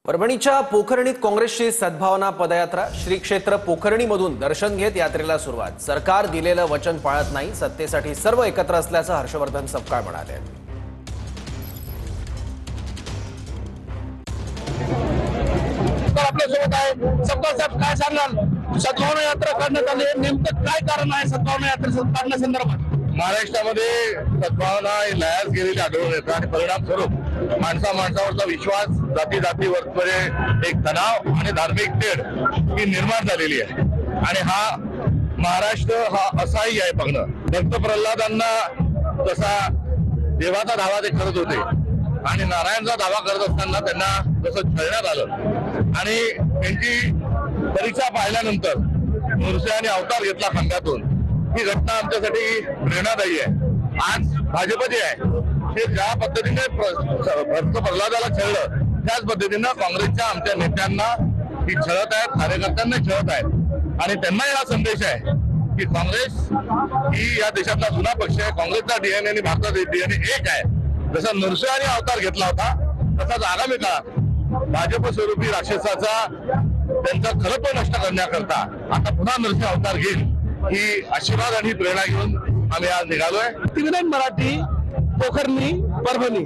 परभणीच्या पोखरणीत काँग्रेसची सद्भावना पदयात्रा श्री क्षेत्र पोखरणीमधून दर्शन घेत यात्रेला सुरुवात। सरकार दिलेलं वचन पाळत नाही, सत्तेसाठी सर्व एकत्र असल्याचं हर्षवर्धन सपकाळ म्हणाले। आपल्यासोबत आहे सपकाळ साहेब, काय सांगाल? सद्भावना यात्रा काढण्यात आली, नेमकं काय कारण आहे सद्भावना यात्रा काढण्यासंदर्भात? महाराष्ट्रामध्ये सद्भावना लयास गेलेली आढळून येतात आणि परिणामस्वरूप माणसावरचा विश्वास, जाती जातीवरचे एक तणाव आणि धार्मिक तेढ ही निर्माण झालेली आहे। आणि हा महाराष्ट्र हा असाही आहे बघणं। भक्त प्रल्हादांना जसा देवाचा धावा ते करत होते आणि नारायणचा धावा करत असताना त्यांना जसं छळण्यात आलं आणि त्यांची परीक्षा पाहिल्यानंतर नृसिंहाने अवतार घेतला खांद्यातून, ही घटना आमच्यासाठी प्रेरणादायी आहे। आज भाजप जे आहे हे ज्या पद्धतीने भक्त प्रल्हादाला छळलं, त्याच पद्धतीनं काँग्रेसच्या आमच्या नेत्यांना ही छळत आहेत, कार्यकर्त्यांना छळत आहेत। आणि त्यांनाही हा संदेश आहे की काँग्रेस ही या देशातला जुना पक्ष आहे, काँग्रेसचा डीएनए आणि भारताचा डीएनए एक आहे। जसा नृसिंहाने अवतार घेतला होता तसाच आगामी काळात भाजप स्वरूपी राक्षसाचा त्यांचा खरंपण नष्ट करण्याकरता आता पुन्हा नृसिंह अवतार घेईल, ही आशीर्वाद आणि प्रेरणा घेऊन आम्ही आज निघालोय। टीव्ही 9 मराठी, पोखरणी, परभणी।